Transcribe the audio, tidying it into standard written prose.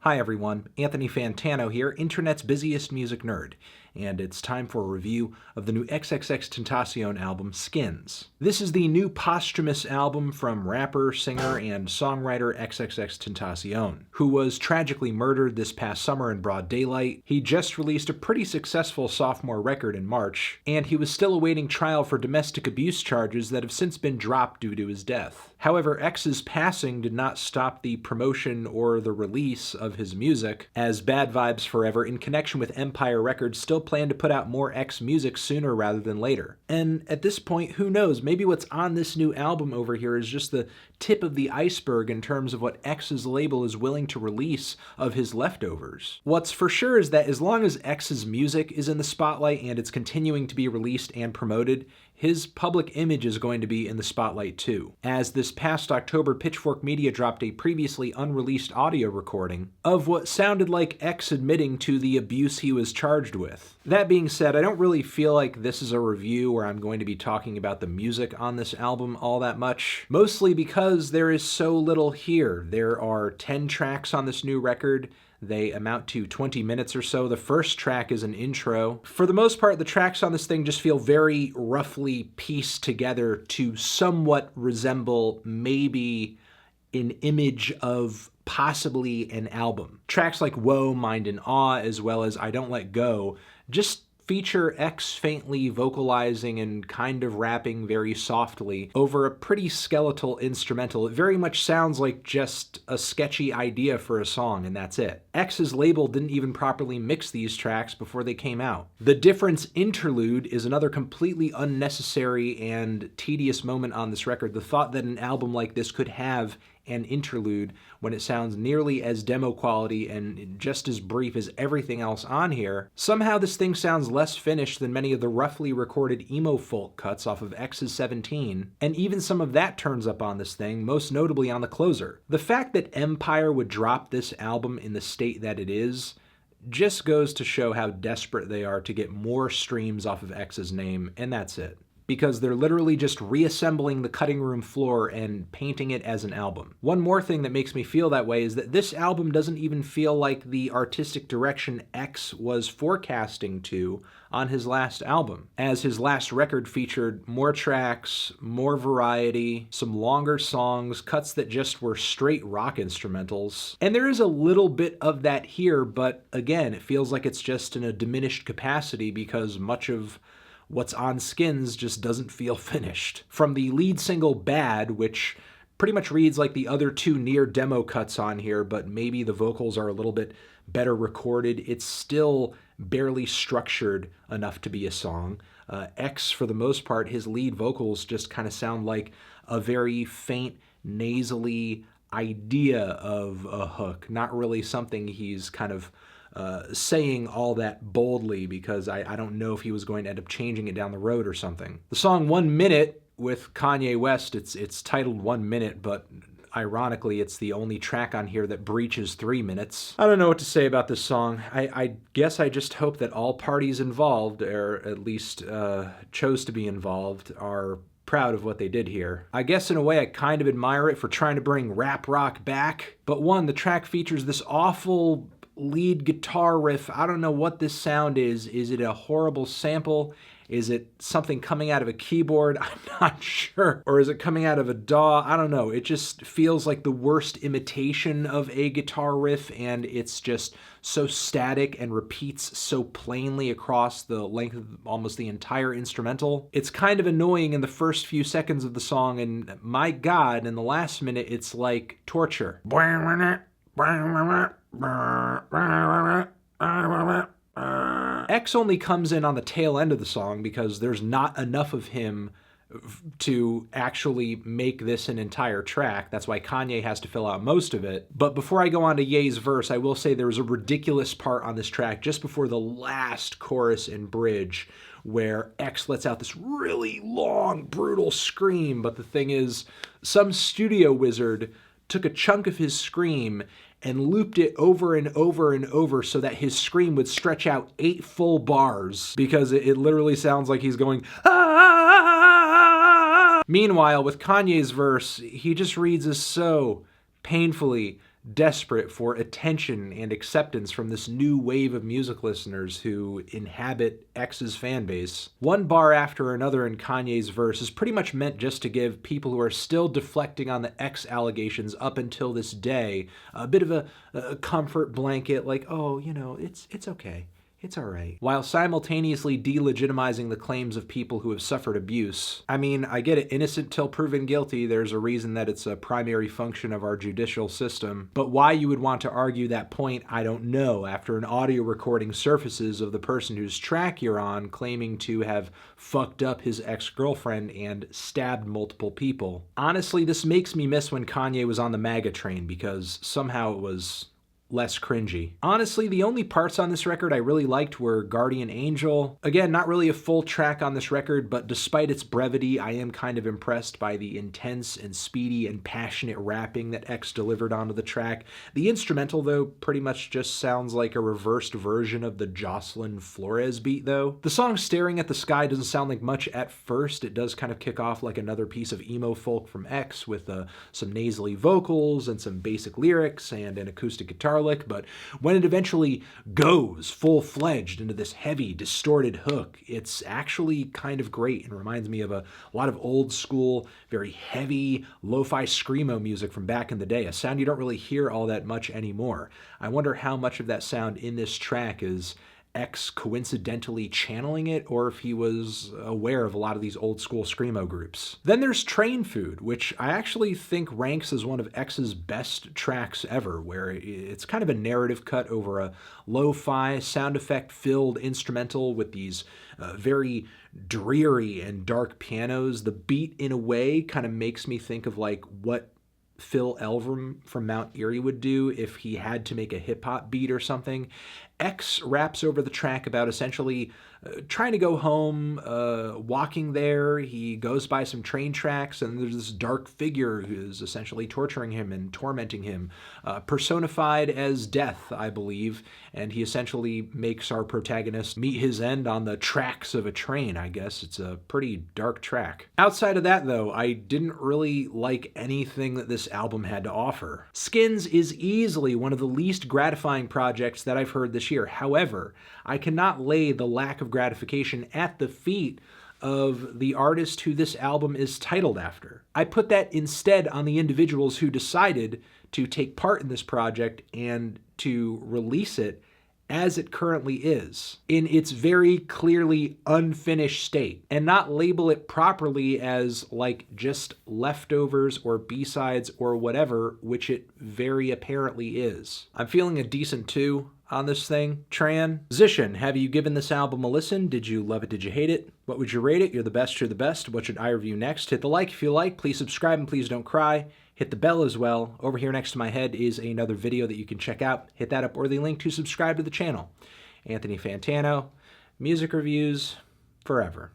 Hi everyone, Anthony Fantano here, internet's busiest music nerd, and it's time for a review of the new XXXTentacion album, Skins. This is the new posthumous album from rapper, singer, and songwriter XXXTentacion, who was tragically murdered this past summer in broad daylight. He just released a pretty successful sophomore record in March, and he was still awaiting trial for domestic abuse charges that have since been dropped due to his death. However, X's passing did not stop the promotion or the release of his music, as Bad Vibes Forever, in connection with Empire Records, still plan to put out more X music sooner rather than later. And at this point, who knows, maybe what's on this new album over here is just the tip of the iceberg in terms of what X's label is willing to release of his leftovers. What's for sure is that as long as X's music is in the spotlight and it's continuing to be released and promoted, his public image is going to be in the spotlight too. As this past October, Pitchfork Media dropped a previously unreleased audio recording of what sounded like X admitting to the abuse he was charged with. That being said, I don't really feel like this is a review where I'm going to be talking about the music on this album all that much, mostly because there is so little here. There are 10 tracks on this new record. They amount to 20 minutes or so. The first track is an intro. For the most part, the tracks on this thing just feel very roughly pieced together to somewhat resemble maybe an image of possibly an album. Tracks like Whoa, Mind in Awe, as well as I Don't Let Go, just feature X faintly vocalizing and kind of rapping very softly over a pretty skeletal instrumental. It very much sounds like just a sketchy idea for a song, and that's it. X's label didn't even properly mix these tracks before they came out. The Difference Interlude is another completely unnecessary and tedious moment on this record. The thought that an album like this could have an interlude when it sounds nearly as demo quality and just as brief as everything else on here. Somehow this thing sounds less finished than many of the roughly recorded emo folk cuts off of X's 17, and even some of that turns up on this thing, most notably on the closer. The fact that Empire would drop this album in the state that it is just goes to show how desperate they are to get more streams off of X's name, and that's it. Because they're literally just reassembling the cutting room floor and painting it as an album. One more thing that makes me feel that way is that this album doesn't even feel like the artistic direction X was forecasting to on his last album, as his last record featured more tracks, more variety, some longer songs, cuts that just were straight rock instrumentals. And there is a little bit of that here, but again, it feels like it's just in a diminished capacity because much of what's on Skins just doesn't feel finished. From the lead single Bad, which pretty much reads like the other two near demo cuts on here, but maybe the vocals are a little bit better recorded, it's still barely structured enough to be a song. X, for the most part, his lead vocals just kind of sound like a very faint, nasally idea of a hook, not really something he's kind of saying all that boldly, because I don't know if he was going to end up changing it down the road or something. The song 1 Minute with Kanye West, it's titled 1 Minute, but ironically it's the only track on here that breaches 3 minutes. I don't know what to say about this song. I guess I just hope that all parties involved, or at least chose to be involved, are proud of what they did here. I guess in a way I kind of admire it for trying to bring rap rock back, but one, the track features this awful lead guitar riff. I don't know what this sound is. Is it a horrible sample? Is it something coming out of a keyboard? I'm not sure. Or is it coming out of a DAW? I don't know. It just feels like the worst imitation of a guitar riff, and it's just so static and repeats so plainly across the length of almost the entire instrumental. It's kind of annoying in the first few seconds of the song, and my God, in the last minute, it's like torture. X only comes in on the tail end of the song because there's not enough of him to actually make this an entire track. That's why Kanye has to fill out most of it. But before I go on to Ye's verse, I will say there's a ridiculous part on this track just before the last chorus and bridge where X lets out this really long, brutal scream. But the thing is, some studio wizard took a chunk of his scream and looped it over and over and over so that his scream would stretch out 8 full bars, because it literally sounds like he's going, ah! Meanwhile, with Kanye's verse, he just reads as so painfully desperate for attention and acceptance from this new wave of music listeners who inhabit X's fanbase. One bar after another in Kanye's verse is pretty much meant just to give people who are still deflecting on the X allegations up until this day a bit of a comfort blanket, like, oh, you know, it's okay. It's all right. While simultaneously delegitimizing the claims of people who have suffered abuse. I mean, I get it, innocent till proven guilty, there's a reason that it's a primary function of our judicial system. But why you would want to argue that point, I don't know, after an audio recording surfaces of the person whose track you're on claiming to have fucked up his ex-girlfriend and stabbed multiple people. Honestly, this makes me miss when Kanye was on the MAGA train, because somehow it was less cringy. Honestly, the only parts on this record I really liked were Guardian Angel. Again, not really a full track on this record, but despite its brevity, I am kind of impressed by the intense and speedy and passionate rapping that X delivered onto the track. The instrumental, though, pretty much just sounds like a reversed version of the Jocelyn Flores beat, though. The song Staring at the Sky doesn't sound like much at first. It does kind of kick off like another piece of emo folk from X with some nasally vocals and some basic lyrics and an acoustic guitar lick, but when it eventually goes full-fledged into this heavy, distorted hook, it's actually kind of great and reminds me of a lot of old school, very heavy, lo-fi screamo music from back in the day, a sound you don't really hear all that much anymore. I wonder how much of that sound in this track is X coincidentally channeling it, or if he was aware of a lot of these old school screamo groups. Then there's Train Food, which I actually think ranks as one of X's best tracks ever, where it's kind of a narrative cut over a lo-fi, sound effect filled instrumental with these very dreary and dark pianos. The beat, in a way, kind of makes me think of like what Phil Elverum from Mount Erie would do if he had to make a hip-hop beat or something. X raps over the track about essentially trying to go home, walking there. He goes by some train tracks, and there's this dark figure who's essentially torturing him and tormenting him, personified as death, I believe, and he essentially makes our protagonist meet his end on the tracks of a train, I guess. It's a pretty dark track. Outside of that, though, I didn't really like anything that this album had to offer. Skins is easily one of the least gratifying projects that I've heard this year. However, I cannot lay the lack of gratification at the feet of the artist who this album is titled after. I put that instead on the individuals who decided to take part in this project and to release it as it currently is, in its very clearly unfinished state, and not label it properly as like just leftovers or B-sides or whatever, which it very apparently is. I'm feeling a decent 2 on this thing. Transition. Have you given this album a listen? Did you love it? Did you hate it? What would you rate it? You're the best. You're the best. What should I review next? Hit the like if you like. Please subscribe and please don't cry. Hit the bell as well. Over here next to my head is another video that you can check out. Hit that up or the link to subscribe to the channel. Anthony Fantano, music reviews forever.